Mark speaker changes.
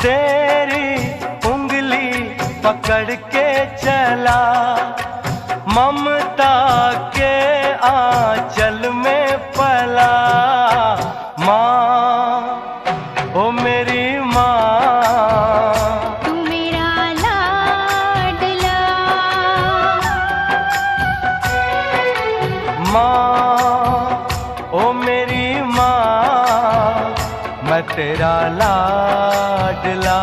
Speaker 1: तेरी उंगली पकड़ के चला, ममता के आंचल में पला। माँ, ओ मेरी माँ,
Speaker 2: तू मेरा लाडला।
Speaker 1: माँ, ओ मेरी माँ, मैं तेरा लाडला।